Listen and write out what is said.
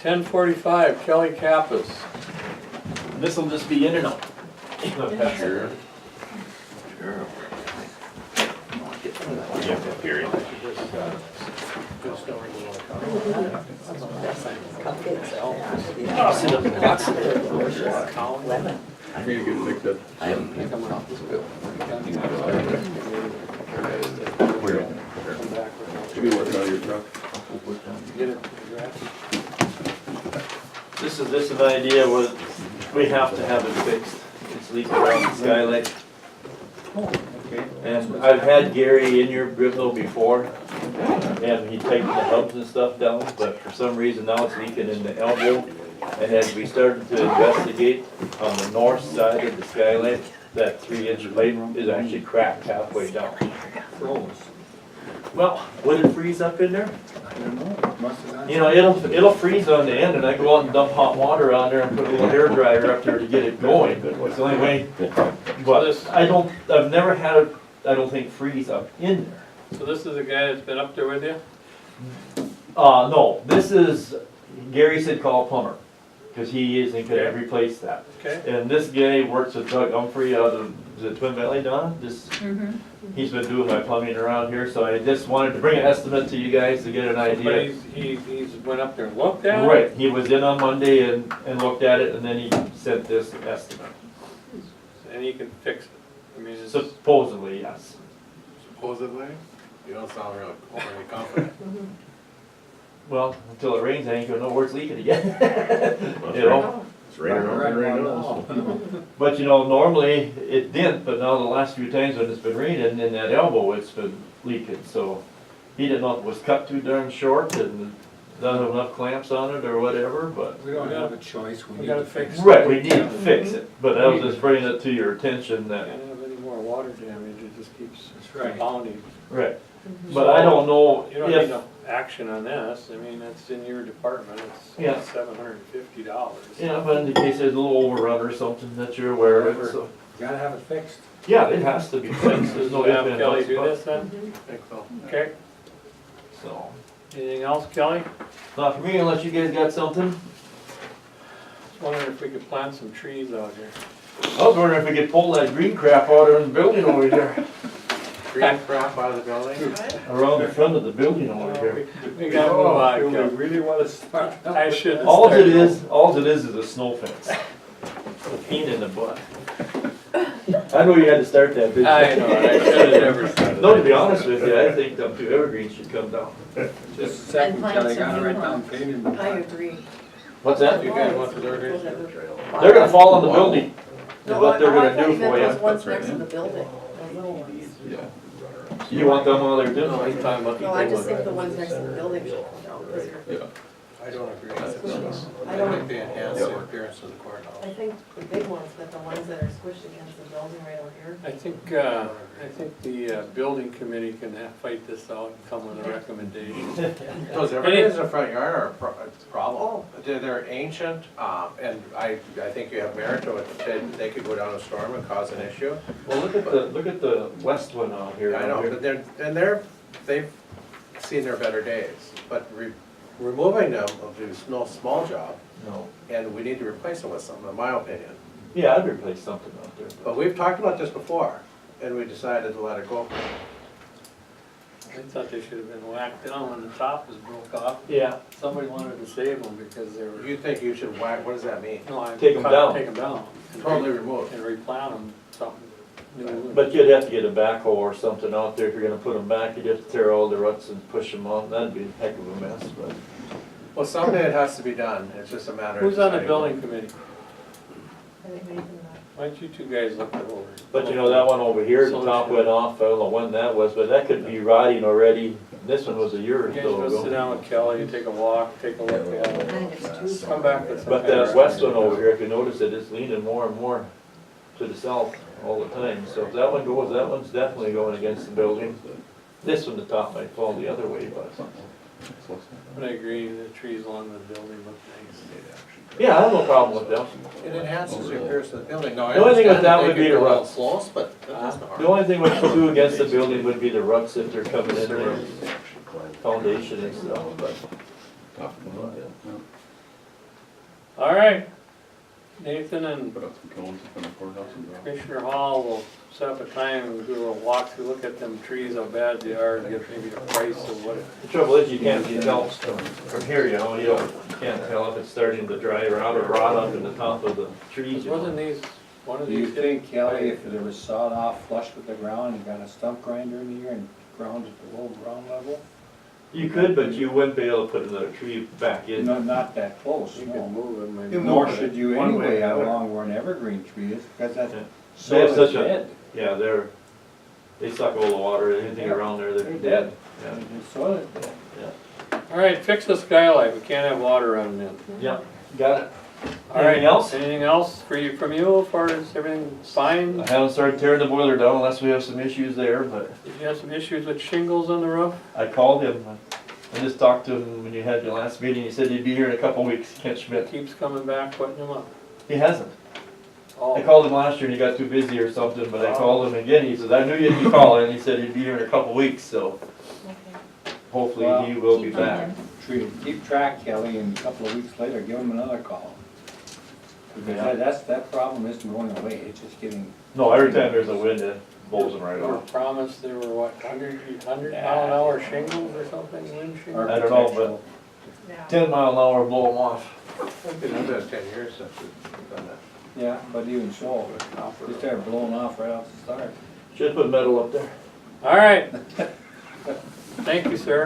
10:45, Kelly Kappas. This'll just be in and out. Sure. Yeah, period. I'll sit up and watch it. Lemon. I need to get picked up. I haven't paid this bill. Where? Should be working on your truck. Get it, This is an idea where we have to have it fixed. It's leaking around the skylight. And I've had Gary in your Brittle before, and he tightened the hubs and stuff down, but for some reason now it's leaking in the elbow. And as we started to investigate on the north side of the skylight, that 3-inch pipe is actually cracked halfway down. Froze. Well, would it freeze up in there? I don't know, must have gone. You know, it'll freeze on the end, and I go out and dump hot water on there and put a little hair dryer up there to get it going. It's the only way. But I've never had it, I don't think, freeze up in there. So this is the guy that's been up there with you? No, this is, Gary said call plumber, because he isn't gonna replace that. Okay. And this guy works with Doug Humphrey out of, is it Twin Valley, Donna? He's been doing my plumbing around here, so I just wanted to bring an estimate to you guys to get an But idea. he's went up there and looked at it? Right, he was in on Monday and looked at it, and then he sent this estimate. And he can fix it. I mean, it's, Supposedly, yes. Supposedly? You don't sound real overly confident. Well, until it rains, I ain't gonna know where it's leaking again. You know, It's raining out there right now. but you know, normally it didn't, but now the last few times when it's been raining in that elbow, it's been leaking, so he didn't know if it was cut too darn short and doesn't have enough clamps on it or whatever, but. We don't have a choice, we we need gotta to fix fix it. it. Right, we need to fix it, but I was just bringing it to your attention that, Can't have any more water damage, it just keeps That's right. compounding. right. But I don't know You don't need if, no action on this, I mean, that's in your department, Yeah. it's $750. yeah, but in case there's a little overrun or something that you're aware of, so. Gotta have it fixed. Yeah, it has to be fixed, there's no Have ifs, ands, Kelly buts, do about this then? Think so. Okay, so. anything else, Kelly? Not for me unless you guys got something. Just wondering if we could plant some trees out here. I was wondering if we could pull that green crap out of the building over there, Green crap out of the building? around the front of the building over there. We gotta move on, Do we Kelly. really wanna start? I should. All it is a snow fence. A pain in the butt. I know you had to start that, didn't you? I know, I should have never started. No, to be honest with you, I think them two evergreens should come down. Just a second, And plant Kelly, some gotta new write down ones. paving. I agree. What's that? You guys want the dirt? They're gonna fall on the building, is what they're gonna do for Those you. ones next to the building, the little ones. You want them while they're No, doing he's it? talking about the No, I big just one. think the ones next to the building should come down, because they're, I don't agree. I I don't, think they enhance the appearance of the courthouse. I think the big ones, but the ones that are squished against the building right over here. I think the building committee can fight this out and come with a recommendation. Those evergreens in the front yard are a problem. Oh. They're ancient, and I think you have merit to it. They could go down a storm and cause an issue. Well, look at the west one out here. I know, but they've seen their better days. But removing them will do no small job, No. and we need to replace them with something, in my opinion. Yeah, I'd replace something out there. But we've talked about this before, and we decided to let it go. I thought they should have been whacked down when the top was broke off. Yeah. Somebody wanted to save them because they were. You think you should whack, what does that mean? No, I Take 'em down. Take them down. and Totally re- removed. And replant them, something new. But you'd have to get a backhoe or something out there if you're gonna put them back, you'd have to tear all the ruts and push them on, that'd be a heck of a mess, but. Well, someday it has to be done, it's just a matter of. Who's on the deciding. building committee? I think Nathan, Why don't you two guys look it over? But you know, that one over here, the top went off, I don't know when that was, but that could be rotting already. This one was a year or You guys so go sit ago. down with Kelly, take a walk, take a look at I it. think it's too. Come back with some. But that west one over here, if you notice it, it's leaning more and more to the south all the time. So if that one goes, that one's definitely going against the building. This one, the top might fall the other way, but. But I agree, the trees along the building look nice. Yeah, I have no problem with them. It enhances the appearance of the building. No, I The only thing with understand that they would could be go the a little ruts. close, but that doesn't The harm. only thing with the two against the building would be the ruts if they're coming in there, foundation and stuff, but. All right, Nathan and Put up some cones in front of the courthouse and go. Commissioner Hall will set up a time and do a little walkthrough, look at them trees, how bad they are, and get maybe the price of what it. The trouble is, you can't tell from here, you know, you can't tell if it's starting to dry out or rot up in the top of the trees, you know. Wasn't these, one of Do you these? think, Kelly, if it was sawed off flush with the ground, you got a stump grinder in here and ground at the low ground level? You could, but you wouldn't be able to put another tree back in. Not that close, You could no. move them. and- You Nor move it should you one way or anyway, how another. long where an evergreen tree is, because that's Yeah. so They have such a- dead. Yeah, they suck all the water, anything around there, they're They're dead. dead. Yeah. The soil is dead. All right, fix the skylight, we can't have water running in. Yeah, got it. All right, Anything else? Anything else from you, as far as everything fine? I haven't started tearing the boiler down unless we have some issues there, but Did you have some issues with shingles on the roof? I called him. I just talked to him when you had your last meeting, he said he'd be here in a couple weeks, Kent Schmidt. Keeps coming back, putting them up. He hasn't. I Oh, called him last year and he got too busy or something, but I called him again, he says, I knew you'd be calling, he said he'd be here in a couple weeks, so Okay. hopefully he will be Keep on back. him. Keep track, Kelly, and a couple of weeks later, give them another call. Yeah. Because that problem isn't going away, it's just getting. No, every time there's a wind, it blows them right we were off. promised there were what, 100 mile an hour shingles or something, wind shingles? I don't know, but Yeah. 10-mile-an-hour blow them off. It's been under 10 years since we've done that. Yeah, but even so, they start blowing off right off the start. Should put metal up there. All right. Thank you, sir.